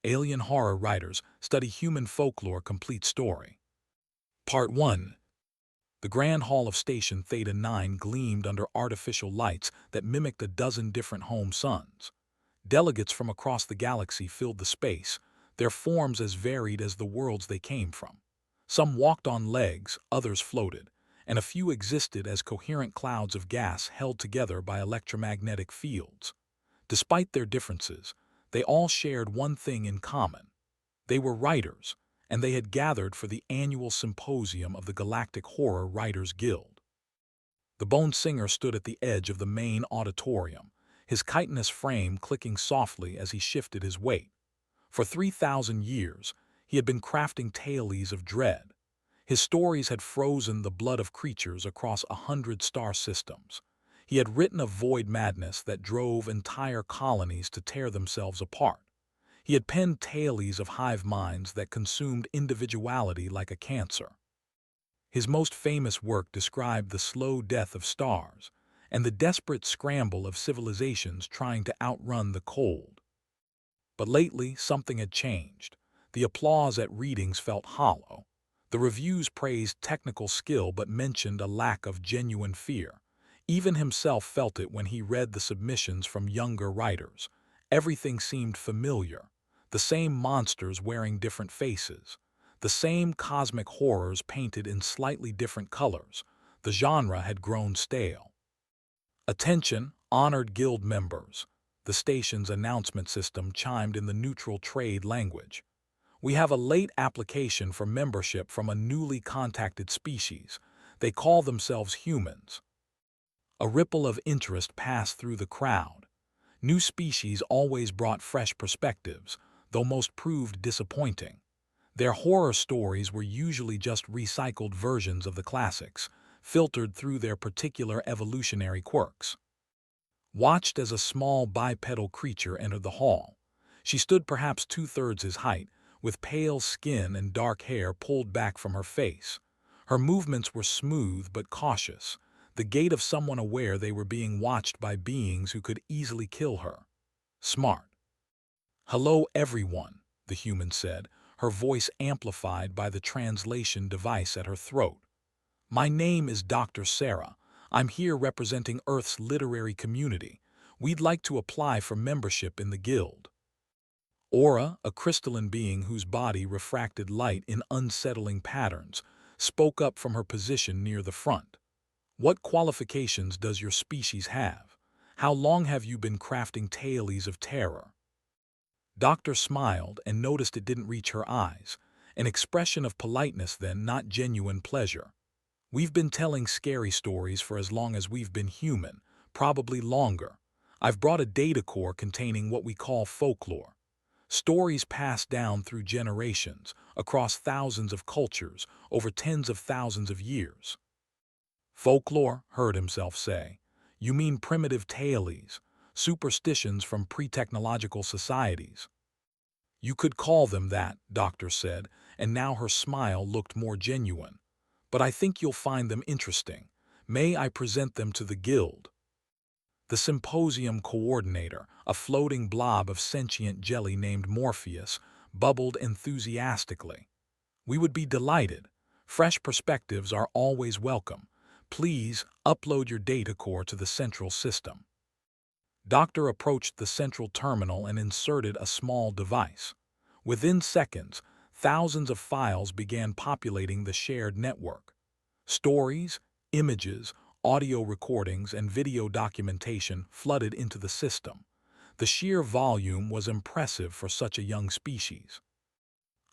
Alien Horror Writers Study Human Folklore Complete Story. Part 1. The Grand Hall of Station Theta 9 gleamed under artificial lights that mimicked a dozen different home suns. Delegates from across the galaxy filled the space, their forms as varied as the worlds they came from. Some walked on legs, others floated, and a few existed as coherent clouds of gas held together by electromagnetic fields. Despite their differences, they all shared one thing in common. They were writers, and they had gathered for the annual symposium of the Galactic Horror Writers Guild. The Bone Singer stood at the edge of the main auditorium, his chitinous frame clicking softly as he shifted his weight. For 3,000 years, he had been crafting tales of dread. His stories had frozen the blood of creatures across 100 star systems. He had written of void madness that drove entire colonies to tear themselves apart. He had penned tales of hive minds that consumed individuality like a cancer. His most famous work described the slow death of stars and the desperate scramble of civilizations trying to outrun the cold. But lately, something had changed. The applause at readings felt hollow. The reviews praised technical skill but mentioned a lack of genuine fear. Even himself felt it when he read the submissions from younger writers. Everything seemed familiar. The same monsters wearing different faces. The same cosmic horrors painted in slightly different colors. The genre had grown stale. Attention, honored guild members. The station's announcement system chimed in the neutral trade language. We have a late application for membership from a newly contacted species. They call themselves humans. A ripple of interest passed through the crowd. New species always brought fresh perspectives, though most proved disappointing. Their horror stories were usually just recycled versions of the classics, filtered through their particular evolutionary quirks. Watched as a small bipedal creature entered the hall. She stood perhaps 2/3 his height, with pale skin and dark hair pulled back from her face. Her movements were smooth but cautious, the gait of someone aware they were being watched by beings who could easily kill her. Smart. "Hello, everyone," the human said, her voice amplified by the translation device at her throat. "My name is Dr. Sarah. I'm here representing Earth's literary community. We'd like to apply for membership in the guild." Aura, a crystalline being whose body refracted light in unsettling patterns, spoke up from her position near the front. "What qualifications does your species have? How long have you been crafting tales of terror?" Doctor smiled and noticed it didn't reach her eyes, an expression of politeness then, not genuine pleasure. "We've been telling scary stories for as long as we've been human, probably longer. I've brought a data core containing what we call folklore. Stories passed down through generations, across thousands of cultures, over tens of thousands of years." "Folklore," heard himself say. "You mean primitive tales, superstitions from pre-technological societies." "You could call them that," Doctor said, and now her smile looked more genuine. "But I think you'll find them interesting. May I present them to the guild?" The symposium coordinator, a floating blob of sentient jelly named Morpheus, bubbled enthusiastically. "We would be delighted. Fresh perspectives are always welcome. Please upload your data core to the central system." Doctor approached the central terminal and inserted a small device. Within seconds, thousands of files began populating the shared network. Stories, images, audio recordings, and video documentation flooded into the system. The sheer volume was impressive for such a young species.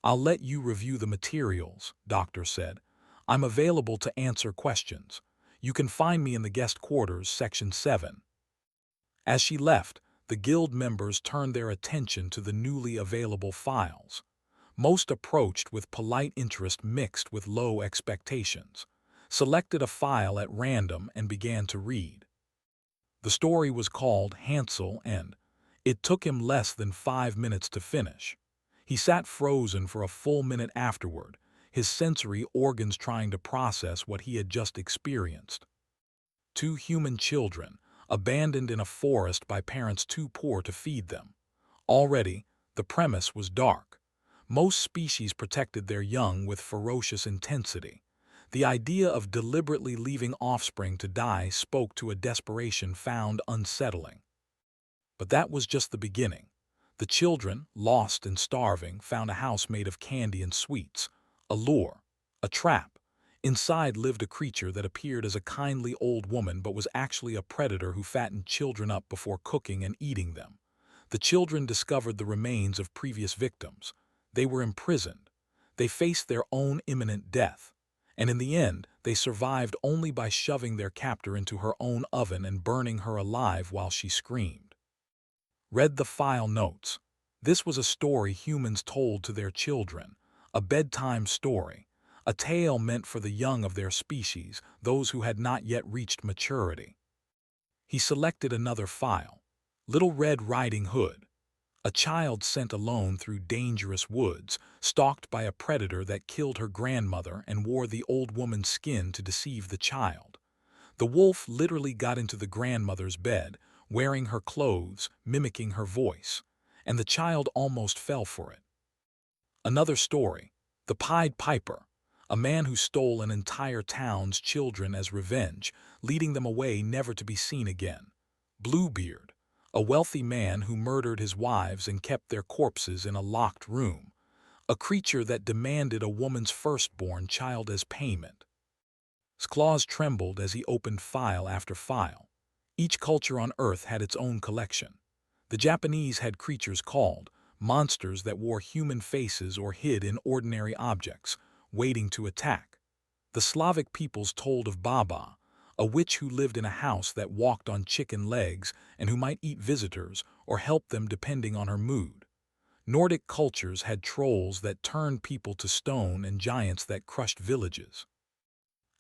"I'll let you review the materials," Doctor said. "I'm available to answer questions. You can find me in the guest quarters, Section 7. As she left, the guild members turned their attention to the newly available files. Most approached with polite interest mixed with low expectations, selected a file at random and began to read. The story was called Hansel and it took him less than 5 minutes to finish. He sat frozen for a full minute afterward, his sensory organs trying to process what he had just experienced. Two human children, abandoned in a forest by parents too poor to feed them. Already, the The premise was dark. Most species protected their young with ferocious intensity. The idea of deliberately leaving offspring to die spoke to a desperation found unsettling. But that was just the beginning. The children, lost and starving, found a house made of candy and sweets, a lure, a trap. Inside lived a creature that appeared as a kindly old woman but was actually a predator who fattened children up before cooking and eating them. The children discovered the remains of previous victims. They were imprisoned. They faced their own imminent death. And in the end, they survived only by shoving their captor into her own oven and burning her alive while she screamed. Read the file notes. This was a story humans told to their children, a bedtime story, a tale meant for the young of their species, those who had not yet reached maturity. He selected another file. Little Red Riding Hood. A child sent alone through dangerous woods, stalked by a predator that killed her grandmother and wore the old woman's skin to deceive the child. The wolf literally got into the grandmother's bed, wearing her clothes, mimicking her voice, and the child almost fell for it. Another story, The Pied Piper, a man who stole an entire town's children as revenge, leading them away never to be seen again. Bluebeard, a wealthy man who murdered his wives and kept their corpses in a locked room, a creature that demanded a woman's firstborn child as payment. His claws trembled as he opened file after file. Each culture on Earth had its own collection. The Japanese had creatures called monsters that wore human faces or hid in ordinary objects, waiting to attack. The Slavic peoples told of Baba, a witch who lived in a house that walked on chicken legs and who might eat visitors or help them depending on her mood. Nordic cultures had trolls that turned people to stone and giants that crushed villages.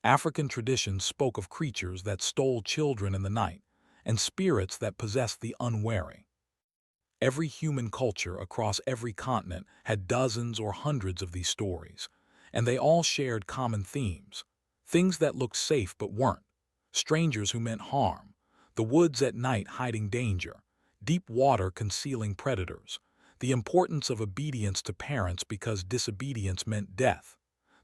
African traditions spoke of creatures that stole children in the night and spirits that possessed the unwary. Every human culture across every continent had dozens or hundreds of these stories, and they all shared common themes. Things that looked safe but weren't, strangers who meant harm, the woods at night hiding danger, deep water concealing predators, the importance of obedience to parents because disobedience meant death,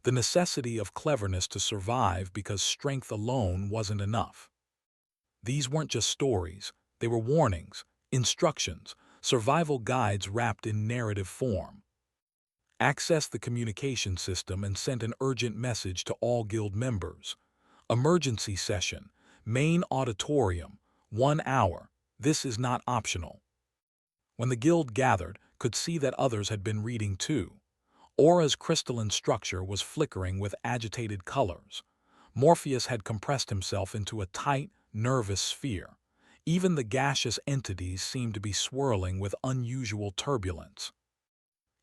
the necessity of cleverness to survive because strength alone wasn't enough. These weren't just stories, they were warnings, instructions, survival guides wrapped in narrative form. Accessed the communication system and sent an urgent message to all guild members. Emergency session, main auditorium, 1 hour, this is not optional. When the guild gathered, could see that others had been reading too. Aura's crystalline structure was flickering with agitated colors. Morpheus had compressed himself into a tight, nervous sphere. Even the gaseous entities seemed to be swirling with unusual turbulence.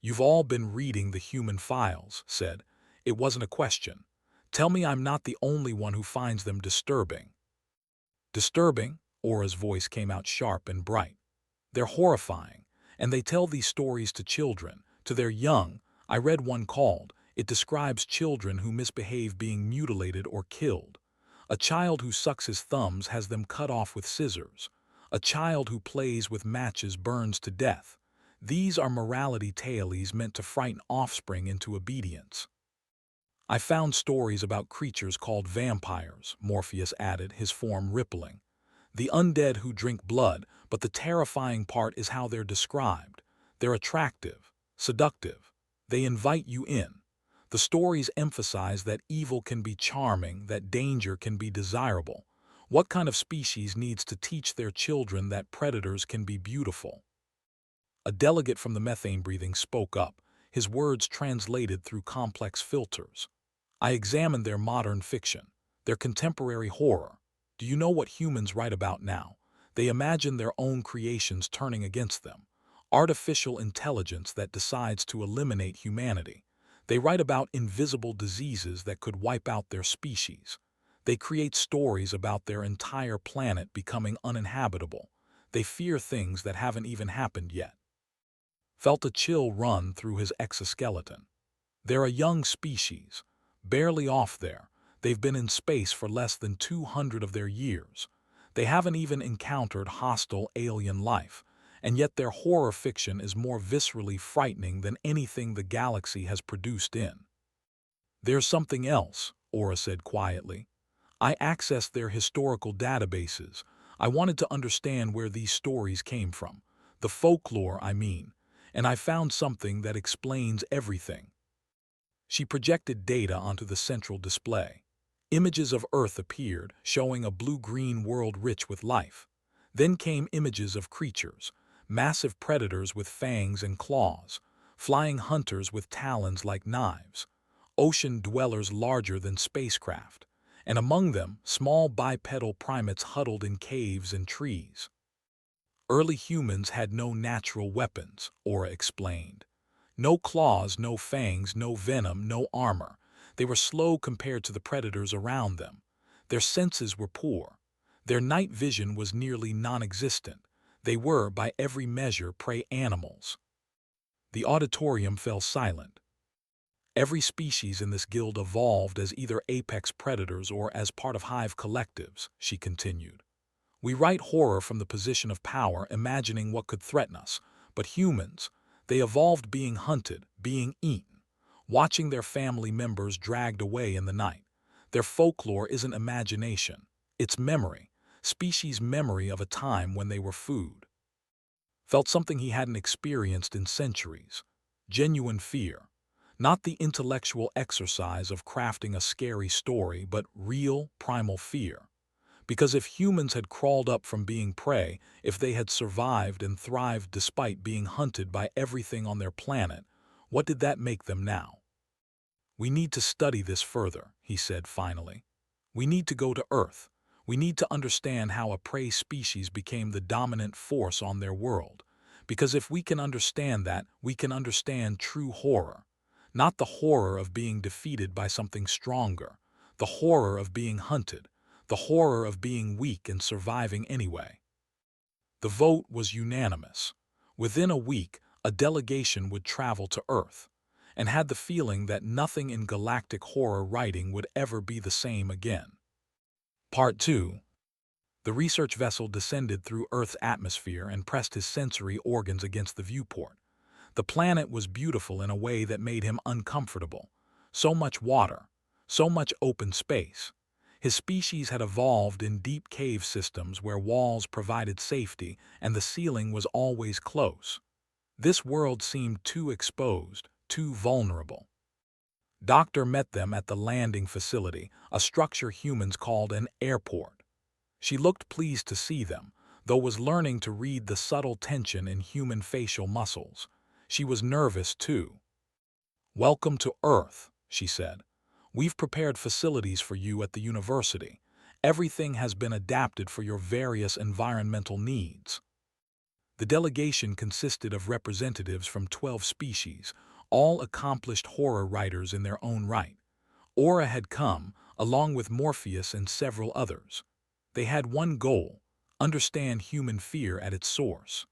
"You've all been reading the human files," said. It wasn't a question. "Tell me I'm not the only one who finds them disturbing." "Disturbing?" Aura's voice came out sharp and bright. "They're horrifying, and they tell these stories to children, to their young. I read one called, it describes children who misbehave being mutilated or killed. A child who sucks his thumbs has them cut off with scissors. A child who plays with matches burns to death. These are morality tales meant to frighten offspring into obedience." "I found stories about creatures called vampires," Morpheus added, his form rippling. "The undead who drink blood, but the terrifying part is how they're described. They're attractive, seductive. They invite you in. The stories emphasize that evil can be charming, that danger can be desirable. What kind of species needs to teach their children that predators can be beautiful?" A delegate from the methane breathing spoke up, his words translated through complex filters. "I examined their modern fiction, their contemporary horror. Do you know what humans write about now? They imagine their own creations turning against them. Artificial intelligence that decides to eliminate humanity. They write about invisible diseases that could wipe out their species. They create stories about their entire planet becoming uninhabitable. They fear things that haven't even happened yet." Felt a chill run through his exoskeleton. "They're a young species, barely off there. They've been in space for less than 200 of their years. They haven't even encountered hostile alien life, and yet their horror fiction is more viscerally frightening than anything the galaxy has produced in. There's something else, Aura said quietly. I accessed their historical databases. I wanted to understand where these stories came from. The folklore, I mean. And I found something that explains everything. She projected data onto the central display. Images of Earth appeared, showing a blue-green world rich with life. Then came images of creatures, massive predators with fangs and claws, flying hunters with talons like knives, ocean dwellers larger than spacecraft, and among them, small bipedal primates huddled in caves and trees. Early humans had no natural weapons, Aura explained. No claws, no fangs, no venom, no armor. They were slow compared to the predators around them. Their senses were poor. Their night vision was nearly non-existent. They were, by every measure, prey animals. The auditorium fell silent. Every species in this guild evolved as either apex predators or as part of hive collectives, she continued. We write horror from the position of power, imagining what could threaten us. But humans, they evolved being hunted, being eaten, watching their family members dragged away in the night. Their folklore isn't imagination, it's memory, species memory of a time when they were food. Felt something he hadn't experienced in centuries. Genuine fear. Not the intellectual exercise of crafting a scary story, but real, primal fear. Because if humans had crawled up from being prey, if they had survived and thrived despite being hunted by everything on their planet, what did that make them now? We need to study this further, he said finally. We need to go to Earth. We need to understand how a prey species became the dominant force on their world. Because if we can understand that, we can understand true horror. Not the horror of being defeated by something stronger, the horror of being hunted, the horror of being weak and surviving anyway. The vote was unanimous. Within a week, a delegation would travel to Earth, and had the feeling that nothing in galactic horror writing would ever be the same again. Part 2. The research vessel descended through Earth's atmosphere and pressed his sensory organs against the viewport. The planet was beautiful in a way that made him uncomfortable. So much water, so much open space. His species had evolved in deep cave systems where walls provided safety and the ceiling was always close. This world seemed too exposed, too vulnerable. Doctor met them at the landing facility, a structure humans called an airport. She looked pleased to see them, though was learning to read the subtle tension in human facial muscles. She was nervous too. "Welcome to Earth," she said. "We've prepared facilities for you at the university. Everything has been adapted for your various environmental needs." The delegation consisted of representatives from 12 species, all accomplished horror writers in their own right. Aura had come, along with Morpheus and several others. They had one goal: understand human fear at its source.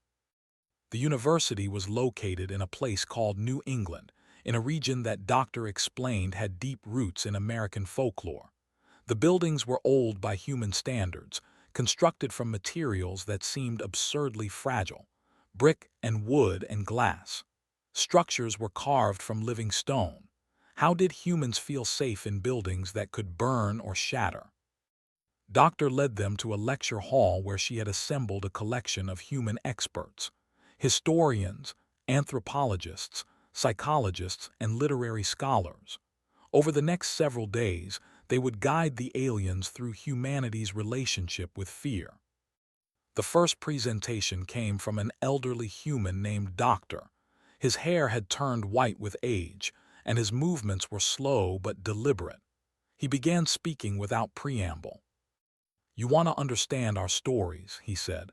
The university was located in a place called New England, in a region that Doctor explained had deep roots in American folklore. The buildings were old by human standards, constructed from materials that seemed absurdly fragile: brick and wood and glass. Structures were carved from living stone. How did humans feel safe in buildings that could burn or shatter? Doctor led them to a lecture hall where she had assembled a collection of human experts: historians, anthropologists, psychologists, and literary scholars. Over the next several days, they would guide the aliens through humanity's relationship with fear. The first presentation came from an elderly human named Doctor. His hair had turned white with age, and his movements were slow but deliberate. He began speaking without preamble. "You want to understand our stories," he said.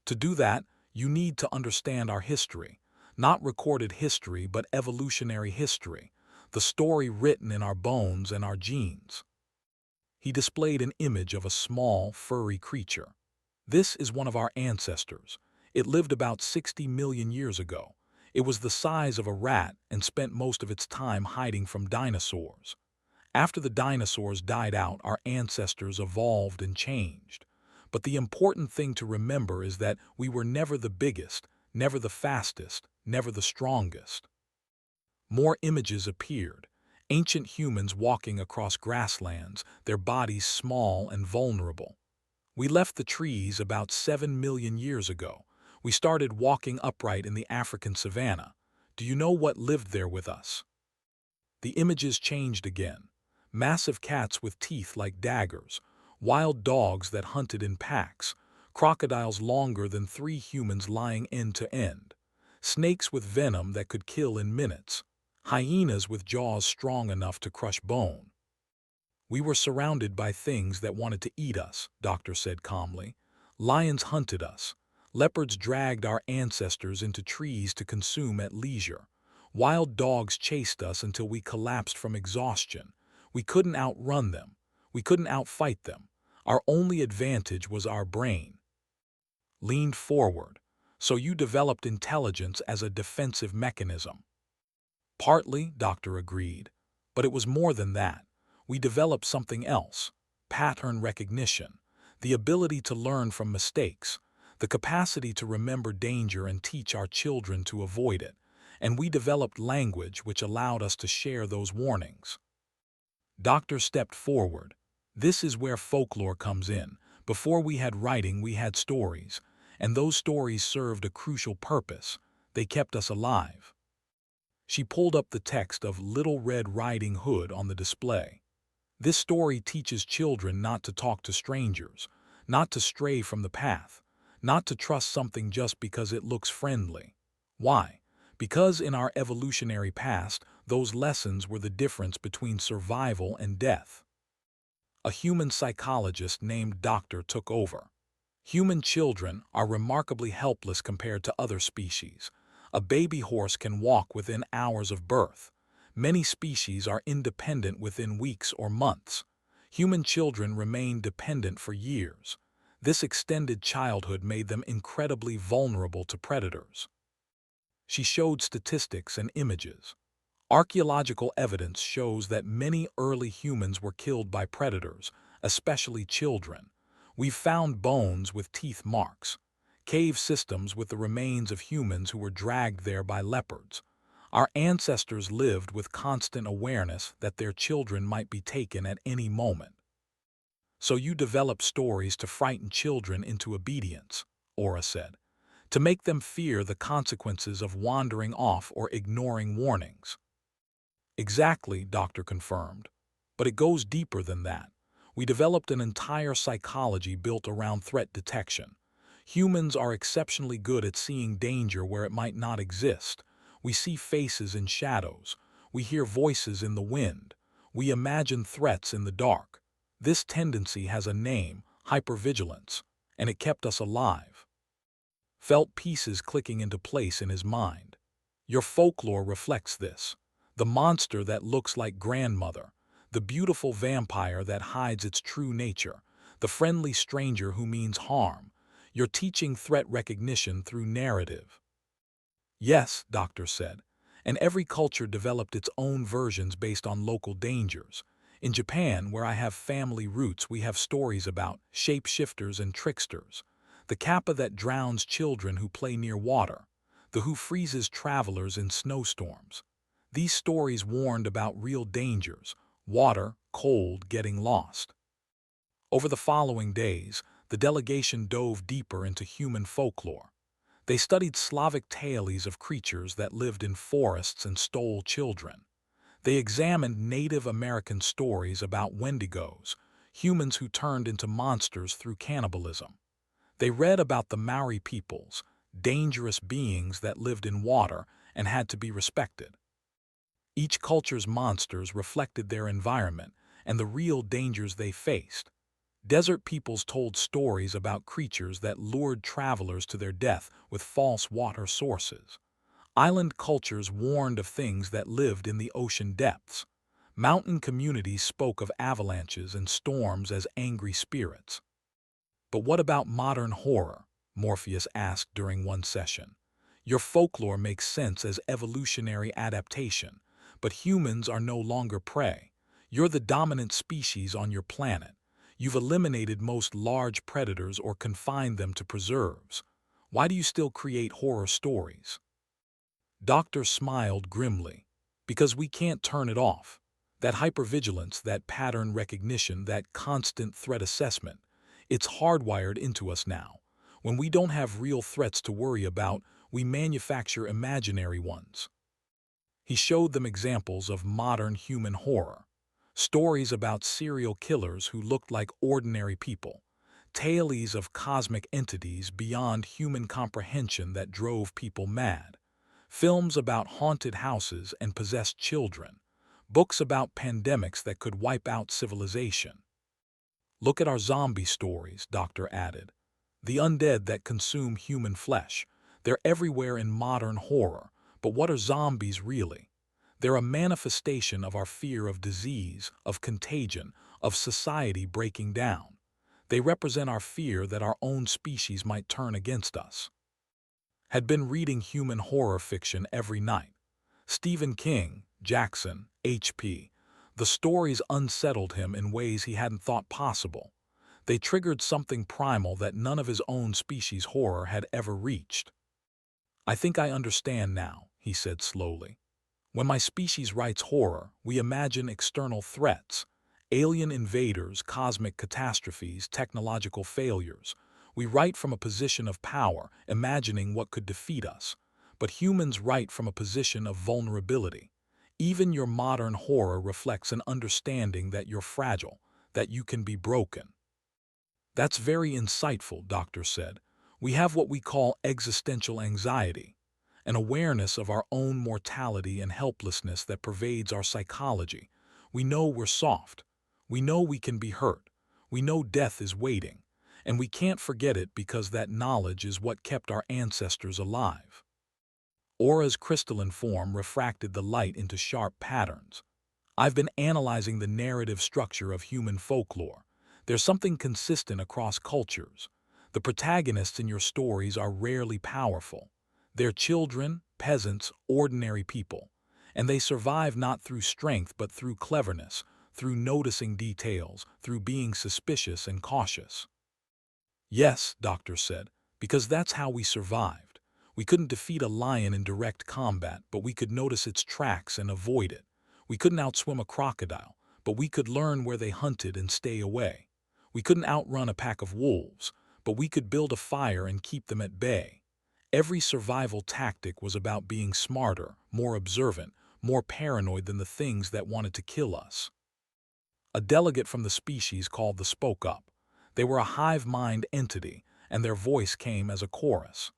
"To do that, you need to understand our history. Not recorded history, but evolutionary history. The story written in our bones and our genes." He displayed an image of a small, furry creature. "This is one of our ancestors. It lived about 60 million years ago. It was the size of a rat and spent most of its time hiding from dinosaurs. After the dinosaurs died out, our ancestors evolved and changed. But the important thing to remember is that we were never the biggest, never the fastest, never the strongest. More images appeared. Ancient humans walking across grasslands, their bodies small and vulnerable. We left the trees about 7 million years ago. We started walking upright in the African savanna. Do you know what lived there with us? The images changed again. Massive cats with teeth like daggers, wild dogs that hunted in packs, crocodiles longer than 3 humans lying end to end, snakes with venom that could kill in minutes, hyenas with jaws strong enough to crush bone. We were surrounded by things that wanted to eat us, Doctor said calmly. Lions hunted us. Leopards dragged our ancestors into trees to consume at leisure. Wild dogs chased us until we collapsed from exhaustion. We couldn't outrun them. We couldn't outfight them. Our only advantage was our brain. Leaned forward. So you developed intelligence as a defensive mechanism. Partly, Doctor agreed. But it was more than that. We developed something else. Pattern recognition. The ability to learn from mistakes. The capacity to remember danger and teach our children to avoid it. And we developed language which allowed us to share those warnings. Doctor stepped forward. This is where folklore comes in. Before we had writing, we had stories. And those stories served a crucial purpose. They kept us alive. She pulled up the text of Little Red Riding Hood on the display. This story teaches children not to talk to strangers, not to stray from the path, not to trust something just because it looks friendly. Why? Because in our evolutionary past, those lessons were the difference between survival and death. A human psychologist named Doctor took over. Human children are remarkably helpless compared to other species. A baby horse can walk within hours of birth. Many species are independent within weeks or months. Human children remain dependent for years. This extended childhood made them incredibly vulnerable to predators. She showed statistics and images. Archaeological evidence shows that many early humans were killed by predators, especially children. We've found bones with teeth marks, cave systems with the remains of humans who were dragged there by leopards. Our ancestors lived with constant awareness that their children might be taken at any moment. So you develop stories to frighten children into obedience, Aura said, to make them fear the consequences of wandering off or ignoring warnings. Exactly, Doctor confirmed. But it goes deeper than that. We developed an entire psychology built around threat detection. Humans are exceptionally good at seeing danger where it might not exist. We see faces in shadows. We hear voices in the wind. We imagine threats in the dark. This tendency has a name, hypervigilance, and it kept us alive. Felt pieces clicking into place in his mind. Your folklore reflects this. The monster that looks like grandmother, the beautiful vampire that hides its true nature, the friendly stranger who means harm. You're teaching threat recognition through narrative. Yes, Doctor said, and every culture developed its own versions based on local dangers. In Japan, where I have family roots, we have stories about shapeshifters and tricksters, the kappa that drowns children who play near water, the who freezes travelers in snowstorms. These stories warned about real dangers, water, cold, getting lost. Over the following days, the delegation dove deeper into human folklore. They studied Slavic tales of creatures that lived in forests and stole children. They examined Native American stories about wendigos, humans who turned into monsters through cannibalism. They read about the Maori peoples, dangerous beings that lived in water and had to be respected. Each culture's monsters reflected their environment and the real dangers they faced. Desert peoples told stories about creatures that lured travelers to their death with false water sources. Island cultures warned of things that lived in the ocean depths. Mountain communities spoke of avalanches and storms as angry spirits. But what about modern horror? Morpheus asked during one session. Your folklore makes sense as evolutionary adaptation, but humans are no longer prey. You're the dominant species on your planet. You've eliminated most large predators or confined them to preserves. Why do you still create horror stories? Doctor smiled grimly. Because we can't turn it off. That hypervigilance, that pattern recognition, that constant threat assessment, it's hardwired into us now. When we don't have real threats to worry about, we manufacture imaginary ones. He showed them examples of modern human horror. Stories about serial killers who looked like ordinary people. Tales of cosmic entities beyond human comprehension that drove people mad. Films about haunted houses and possessed children. Books about pandemics that could wipe out civilization. Look at our zombie stories, Doctor added. The undead that consume human flesh. They're everywhere in modern horror, but what are zombies really? They're a manifestation of our fear of disease, of contagion, of society breaking down. They represent our fear that our own species might turn against us. Had been reading human horror fiction every night. Stephen King, Jackson, H.P. The stories unsettled him in ways he hadn't thought possible. They triggered something primal that none of his own species' horror had ever reached. I think I understand now, he said slowly. When my species writes horror, we imagine external threats, alien invaders, cosmic catastrophes, technological failures. We write from a position of power, imagining what could defeat us. But humans write from a position of vulnerability. Even your modern horror reflects an understanding that you're fragile, that you can be broken. That's very insightful, Doctor said. We have what we call existential anxiety, an awareness of our own mortality and helplessness that pervades our psychology. We know we're soft. We know we can be hurt. We know death is waiting. And we can't forget it because that knowledge is what kept our ancestors alive. Aura's crystalline form refracted the light into sharp patterns. I've been analyzing the narrative structure of human folklore. There's something consistent across cultures. The protagonists in your stories are rarely powerful. They're children, peasants, ordinary people. And they survive not through strength but through cleverness, through noticing details, through being suspicious and cautious. Yes, Doctor said, because that's how we survived. We couldn't defeat a lion in direct combat, but we could notice its tracks and avoid it. We couldn't outswim a crocodile, but we could learn where they hunted and stay away. We couldn't outrun a pack of wolves, but we could build a fire and keep them at bay. Every survival tactic was about being smarter, more observant, more paranoid than the things that wanted to kill us. A delegate from the species called the spoke up. They were a hive-mind entity, and their voice came as a chorus.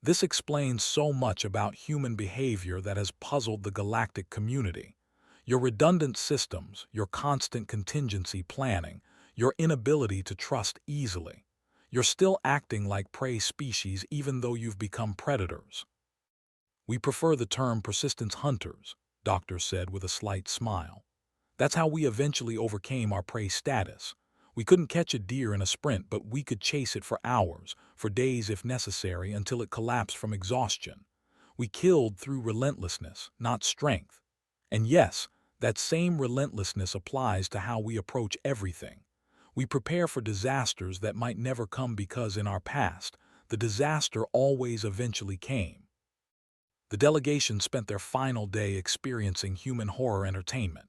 This explains so much about human behavior that has puzzled the galactic community. Your redundant systems, your constant contingency planning, your inability to trust easily. You're still acting like prey species even though you've become predators. We prefer the term persistence hunters, Doctor said with a slight smile. That's how we eventually overcame our prey status. We couldn't catch a deer in a sprint, but we could chase it for hours, for days if necessary, until it collapsed from exhaustion. We killed through relentlessness, not strength. And yes, that same relentlessness applies to how we approach everything. We prepare for disasters that might never come because in our past, the disaster always eventually came. The delegation spent their final day experiencing human horror entertainment.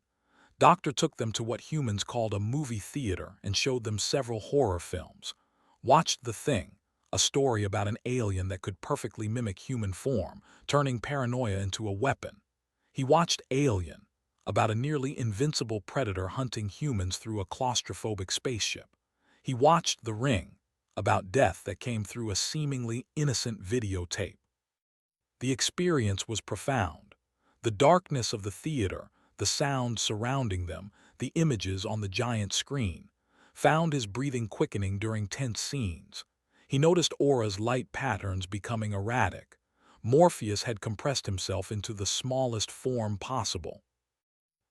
Doctor took them to what humans called a movie theater and showed them several horror films. Watched The Thing, a story about an alien that could perfectly mimic human form, turning paranoia into a weapon. He watched Alien, about a nearly invincible predator hunting humans through a claustrophobic spaceship. He watched The Ring, about death that came through a seemingly innocent videotape. The experience was profound. The darkness of the theater, the sound surrounding them, the images on the giant screen, found his breathing quickening during tense scenes. He noticed Aura's light patterns becoming erratic. Morpheus had compressed himself into the smallest form possible.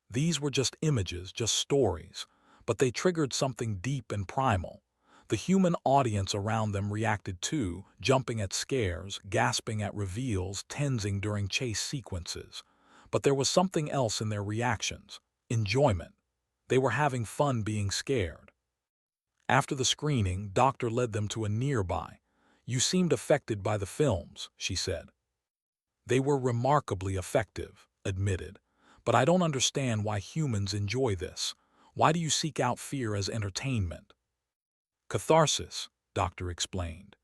These were just images, just stories, but they triggered something deep and primal. The human audience around them reacted too, jumping at scares, gasping at reveals, tensing during chase sequences. But there was something else in their reactions: enjoyment. They were having fun being scared. After the screening, Doctor led them to a nearby. "You seemed affected by the films," she said. "They were remarkably effective," admitted. "But I don't understand why humans enjoy this. Why do you seek out fear as entertainment?" "Catharsis," Doctor explained.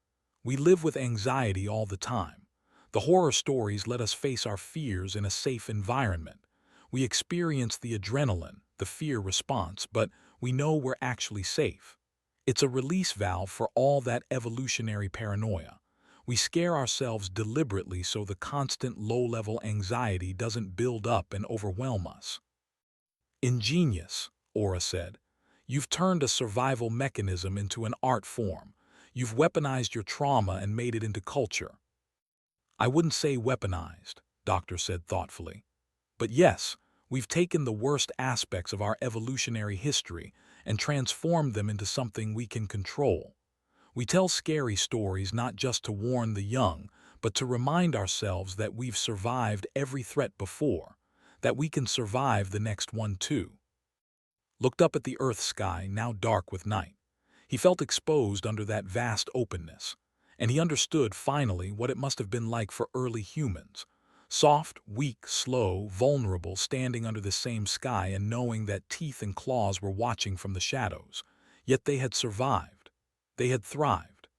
"We live with anxiety all the time. The horror stories let us face our fears in a safe environment. We experience the adrenaline, the fear response, but we know we're actually safe. It's a release valve for all that evolutionary paranoia. We scare ourselves deliberately so the constant low-level anxiety doesn't build up and overwhelm us." "Ingenious," Aura said. "You've turned a survival mechanism into an art form. You've weaponized your trauma and made it into culture." "I wouldn't say weaponized," Doctor said thoughtfully. "But yes, we've taken the worst aspects of our evolutionary history and transformed them into something we can control. We tell scary stories not just to warn the young, but to remind ourselves that we've survived every threat before, that we can survive the next one too." Looked up at the Earth sky, now dark with night. He felt exposed under that vast openness, and he understood finally what it must have been like for early humans. Soft, weak, slow, vulnerable, standing under the same sky and knowing that teeth and claws were watching from the shadows. Yet they had survived. They had thrived.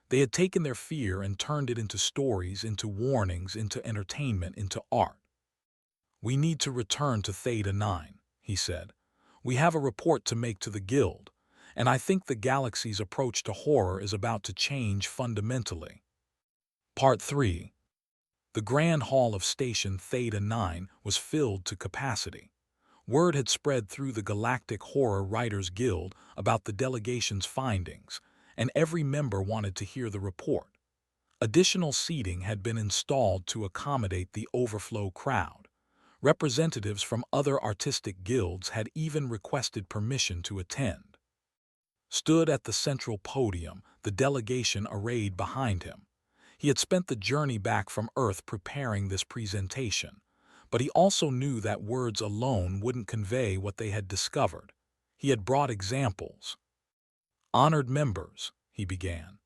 They had taken their fear and turned it into stories, into warnings, into entertainment, into art. "We need to return to Theta 9, he said. "We have a report to make to the Guild, and I think the galaxy's approach to horror is about to change fundamentally." Part 3. The Grand Hall of Station Theta 9 was filled to capacity. Word had spread through the Galactic Horror Writers Guild about the delegation's findings, and every member wanted to hear the report. Additional seating had been installed to accommodate the overflow crowd. Representatives from other artistic guilds had even requested permission to attend. Stood at the central podium, the delegation arrayed behind him. He had spent the journey back from Earth preparing this presentation, but he also knew that words alone wouldn't convey what they had discovered. He had brought examples. "Honored members," he began.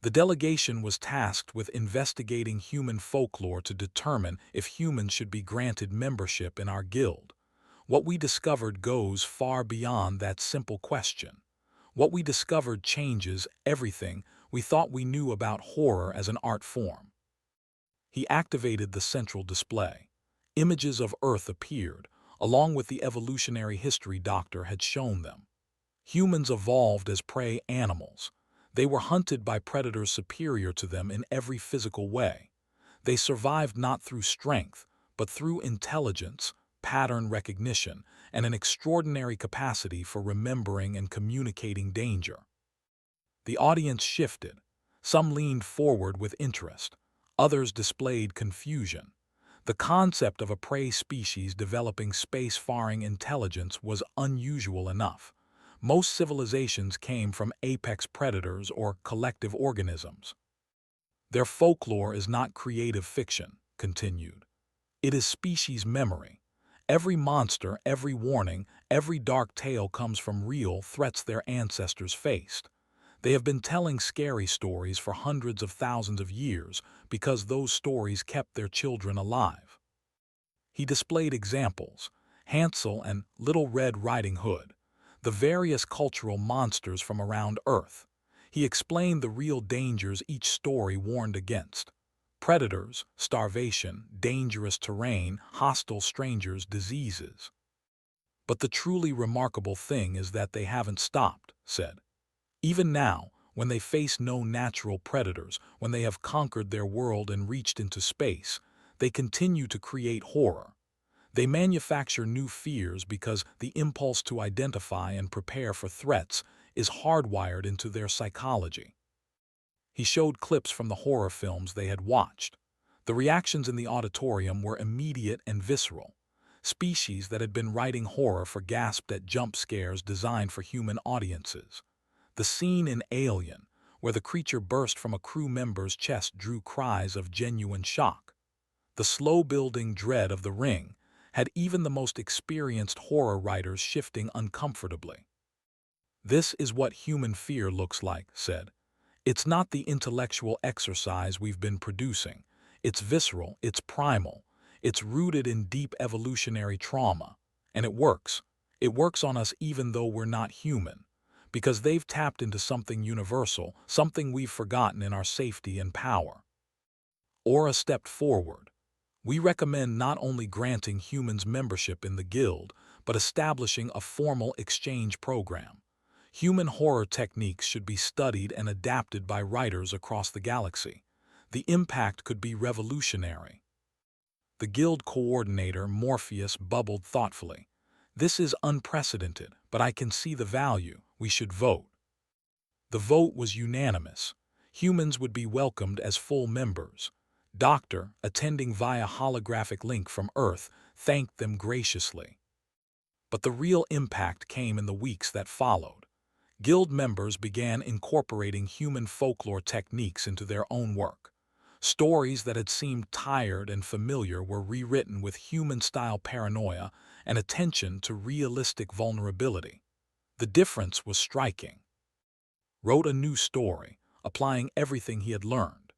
"The delegation was tasked with investigating human folklore to determine if humans should be granted membership in our guild. What we discovered goes far beyond that simple question. What we discovered changes everything we thought we knew about horror as an art form." He activated the central display. Images of Earth appeared, along with the evolutionary history Doctor had shown them. Humans evolved as prey animals. They were hunted by predators superior to them in every physical way. They survived not through strength, but through intelligence, pattern recognition, and an extraordinary capacity for remembering and communicating danger. The audience shifted. Some leaned forward with interest. Others displayed confusion. The concept of a prey species developing space-faring intelligence was unusual enough. Most civilizations came from apex predators or collective organisms. "Their folklore is not creative fiction," continued. "It is species memory. Every monster, every warning, every dark tale comes from real threats their ancestors faced. They have been telling scary stories for hundreds of thousands of years because those stories kept their children alive." He displayed examples: Hansel and Little Red Riding Hood, the various cultural monsters from around Earth. He explained the real dangers each story warned against: predators, starvation, dangerous terrain, hostile strangers, diseases. "But the truly remarkable thing is that they haven't stopped," said. "Even now, when they face no natural predators, when they have conquered their world and reached into space, they continue to create horror. They manufacture new fears because the impulse to identify and prepare for threats is hardwired into their psychology." He showed clips from the horror films they had watched. The reactions in the auditorium were immediate and visceral. Species that had been writing horror for gasped at jump scares designed for human audiences. The scene in Alien, where the creature burst from a crew member's chest, drew cries of genuine shock. The slow-building dread of The Ring had even the most experienced horror writers shifting uncomfortably. "This is what human fear looks like," said. It's not the intellectual exercise we've been producing. It's visceral, it's primal, it's rooted in deep evolutionary trauma. And it works. It works on us even though we're not human. Because they've tapped into something universal, something we've forgotten in our safety and power. Aura stepped forward. We recommend not only granting humans membership in the guild, but establishing a formal exchange program. Human horror techniques should be studied and adapted by writers across the galaxy. The impact could be revolutionary. The guild coordinator, Morpheus, bubbled thoughtfully. This is unprecedented, but I can see the value. We should vote. The vote was unanimous. Humans would be welcomed as full members. Doctor, attending via holographic link from Earth, thanked them graciously. But the real impact came in the weeks that followed. Guild members began incorporating human folklore techniques into their own work. Stories that had seemed tired and familiar were rewritten with human-style paranoia and attention to realistic vulnerability. The difference was striking. Wrote a new story, applying everything he had learned.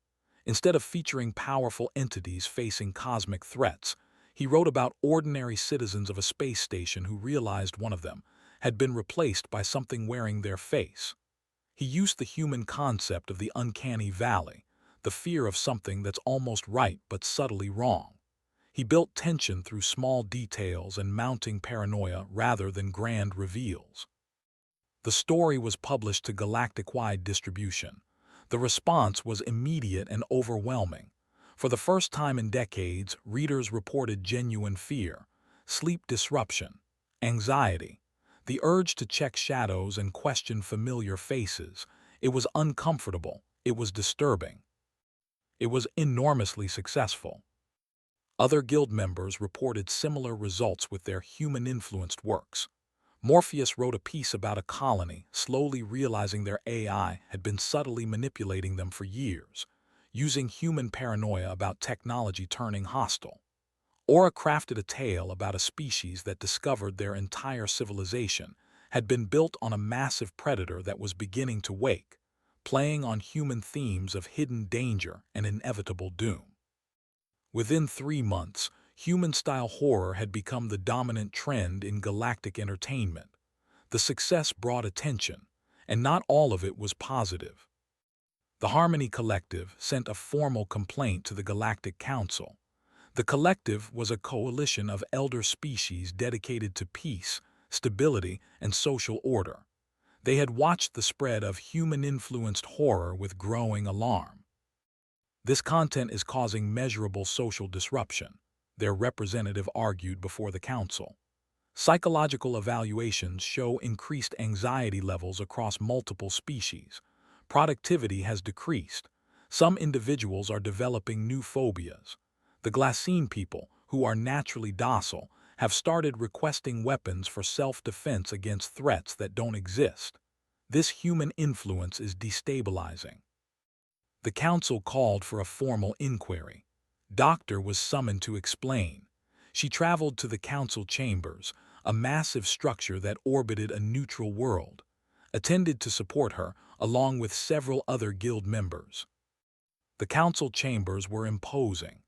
Instead of featuring powerful entities facing cosmic threats, he wrote about ordinary citizens of a space station who realized one of them had been replaced by something wearing their face. He used the human concept of the uncanny valley, the fear of something that's almost right but subtly wrong. He built tension through small details and mounting paranoia rather than grand reveals. The story was published to galactic-wide distribution. The response was immediate and overwhelming. For the first time in decades, readers reported genuine fear, sleep disruption, anxiety, the urge to check shadows and question familiar faces. It was uncomfortable. It was disturbing. It was enormously successful. Other guild members reported similar results with their human-influenced works. Morpheus wrote a piece about a colony slowly realizing their AI had been subtly manipulating them for years, using human paranoia about technology turning hostile. Aura crafted a tale about a species that discovered their entire civilization had been built on a massive predator that was beginning to wake, playing on human themes of hidden danger and inevitable doom. Within 3 months, human-style horror had become the dominant trend in galactic entertainment. The success brought attention, and not all of it was positive. The Harmony Collective sent a formal complaint to the Galactic Council. The collective was a coalition of elder species dedicated to peace, stability, and social order. They had watched the spread of human-influenced horror with growing alarm. This content is causing measurable social disruption, their representative argued before the council. Psychological evaluations show increased anxiety levels across multiple species. Productivity has decreased. Some individuals are developing new phobias. The Glassine people, who are naturally docile, have started requesting weapons for self-defense against threats that don't exist. This human influence is destabilizing. The council called for a formal inquiry. Doctor was summoned to explain. She traveled to the council chambers, a massive structure that orbited a neutral world, attended to support her, along with several other guild members. The council chambers were imposing.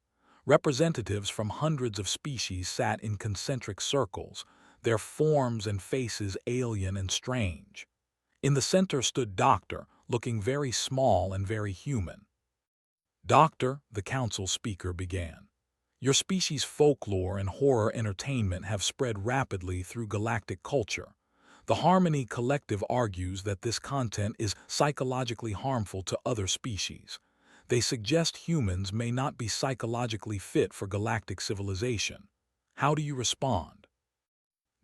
Representatives from hundreds of species sat in concentric circles, their forms and faces alien and strange. In the center stood Doctor, looking very small and very human. Doctor, the council speaker began. Your species' folklore and horror entertainment have spread rapidly through galactic culture. The Harmony Collective argues that this content is psychologically harmful to other species. They suggest humans may not be psychologically fit for galactic civilization. How do you respond?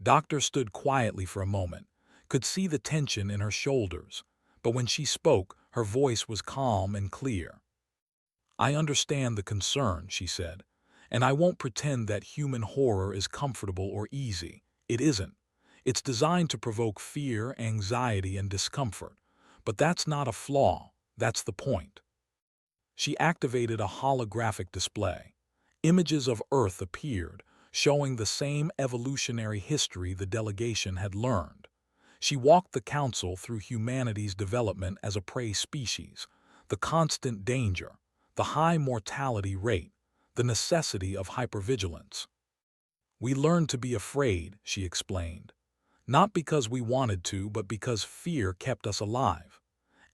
Doctor stood quietly for a moment, could see the tension in her shoulders, but when she spoke, her voice was calm and clear. I understand the concern, she said, and I won't pretend that human horror is comfortable or easy. It isn't. It's designed to provoke fear, anxiety, and discomfort. But that's not a flaw. That's the point. She activated a holographic display. Images of Earth appeared, showing the same evolutionary history the delegation had learned. She walked the council through humanity's development as a prey species, the constant danger, the high mortality rate, the necessity of hypervigilance. We learned to be afraid, she explained, not because we wanted to, but because fear kept us alive.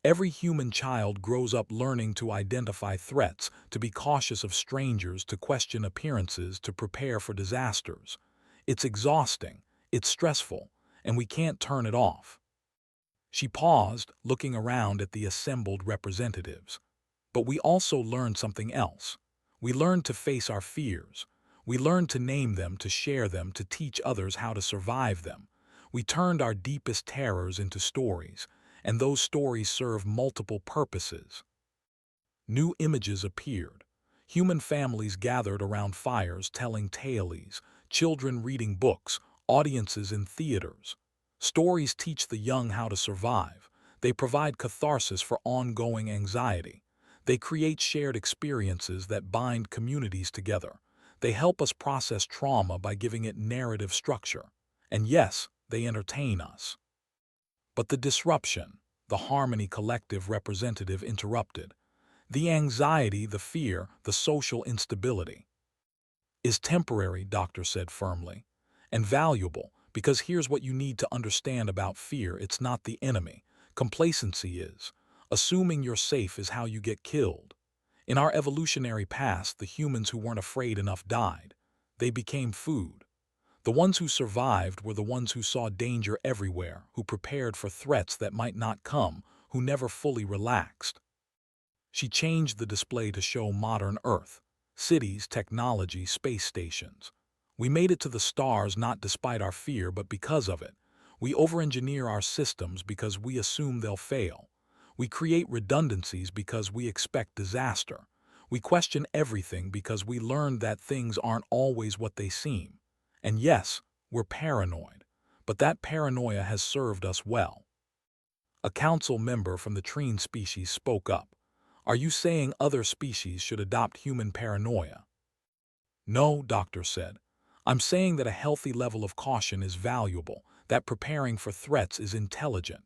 Every human child grows up learning to identify threats, to be cautious of strangers, to question appearances, to prepare for disasters. It's exhausting, it's stressful, and we can't turn it off. She paused, looking around at the assembled representatives. But we also learned something else. We learned to face our fears. We learned to name them, to share them, to teach others how to survive them. We turned our deepest terrors into stories, and those stories serve multiple purposes. New images appeared. Human families gathered around fires telling tales, children reading books, audiences in theaters. Stories teach the young how to survive. They provide catharsis for ongoing anxiety. They create shared experiences that bind communities together. They help us process trauma by giving it narrative structure. And yes, they entertain us. But the disruption, the Harmony Collective representative interrupted. The anxiety, the fear, the social instability is temporary, Doctor said firmly, and valuable, because here's what you need to understand about fear. It's not the enemy. Complacency is. Assuming you're safe is how you get killed. In our evolutionary past, the humans who weren't afraid enough died. They became food. The ones who survived were the ones who saw danger everywhere, who prepared for threats that might not come, who never fully relaxed. She changed the display to show modern Earth, cities, technology, space stations. We made it to the stars not despite our fear, but because of it. We over-engineer our systems because we assume they'll fail. We create redundancies because we expect disaster. We question everything because we learned that things aren't always what they seem. And yes, we're paranoid, but that paranoia has served us well. A council member from the trine species spoke up. Are you saying other species should adopt human paranoia? No, Doctor said. I'm saying that a healthy level of caution is valuable, that preparing for threats is intelligent,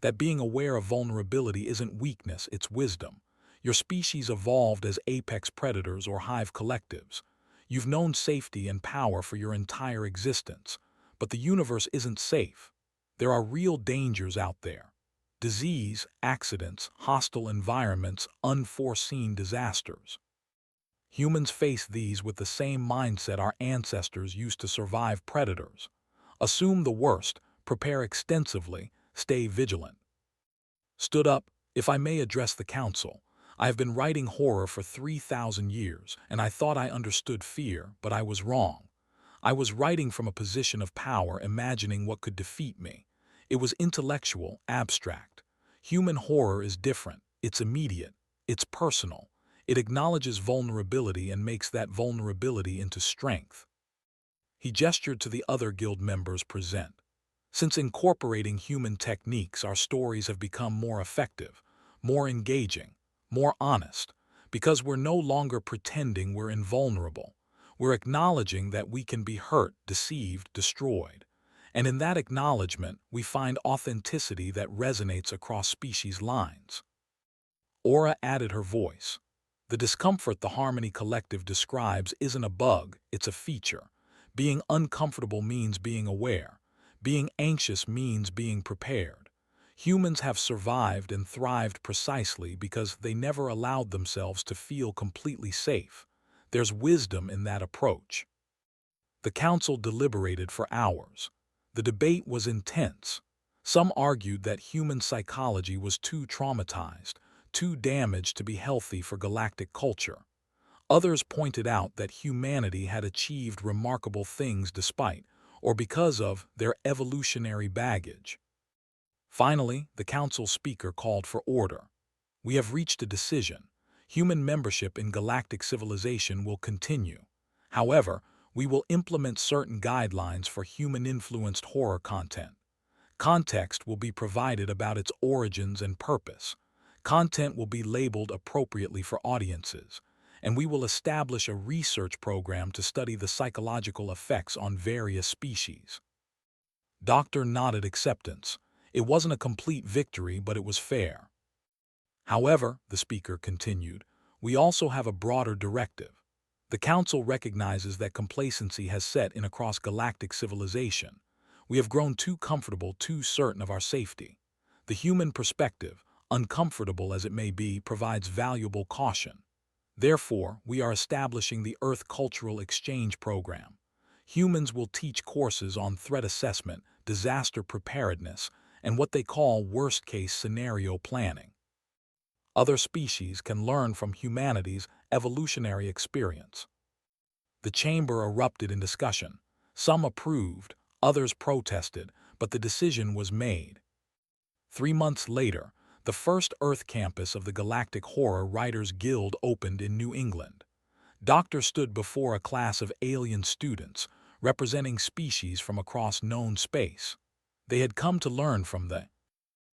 that being aware of vulnerability isn't weakness, it's wisdom. Your species evolved as apex predators or hive collectives. You've known safety and power for your entire existence, but the universe isn't safe. There are real dangers out there. Disease, accidents, hostile environments, unforeseen disasters. Humans face these with the same mindset our ancestors used to survive predators. Assume the worst, prepare extensively, stay vigilant. Stood up, if I may address the council. I have been writing horror for 3,000 years, and I thought I understood fear, but I was wrong. I was writing from a position of power, imagining what could defeat me. It was intellectual, abstract. Human horror is different. It's immediate. It's personal. It acknowledges vulnerability and makes that vulnerability into strength. He gestured to the other guild members present. Since incorporating human techniques, our stories have become more effective, more engaging, more honest, because we're no longer pretending we're invulnerable. We're acknowledging that we can be hurt, deceived, destroyed. And in that acknowledgement, we find authenticity that resonates across species lines. Aura added her voice. The discomfort the Harmony Collective describes isn't a bug, it's a feature. Being uncomfortable means being aware. Being anxious means being prepared. Humans have survived and thrived precisely because they never allowed themselves to feel completely safe. There's wisdom in that approach. The council deliberated for hours. The debate was intense. Some argued that human psychology was too traumatized, too damaged to be healthy for galactic culture. Others pointed out that humanity had achieved remarkable things despite, or because of, their evolutionary baggage. Finally, the council speaker called for order. We have reached a decision. Human membership in galactic civilization will continue. However, we will implement certain guidelines for human-influenced horror content. Context will be provided about its origins and purpose. Content will be labeled appropriately for audiences, and we will establish a research program to study the psychological effects on various species. Doctor nodded acceptance. It wasn't a complete victory, but it was fair. However, the speaker continued, we also have a broader directive. The Council recognizes that complacency has set in across galactic civilization. We have grown too comfortable, too certain of our safety. The human perspective, uncomfortable as it may be, provides valuable caution. Therefore, we are establishing the Earth Cultural Exchange Program. Humans will teach courses on threat assessment, disaster preparedness, and what they call worst-case scenario planning. Other species can learn from humanity's evolutionary experience. The chamber erupted in discussion. Some approved, others protested, but the decision was made. 3 months later, the first Earth campus of the Galactic Horror Writers Guild opened in New England. Doctor stood before a class of alien students, representing species from across known space. They had come to learn from the